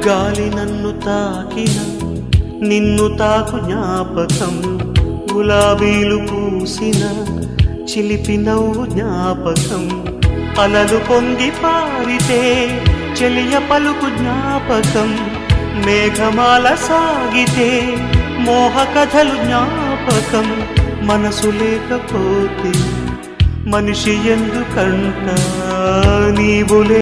గాలి నన్ను తాకిన నిన్ను తాకు జ్ఞాపకం గులాబీలు పూసిన చిలిపి నవ్వు జ్ఞాపకం అలలు పొంగి పారితే చెలియ పలుకు జ్ఞాపకం మేఘమాల సాగితే మోహ కథలు జ్ఞాపకం మనసు లేకపోతే మనిషి ఎందుకంట నీవులే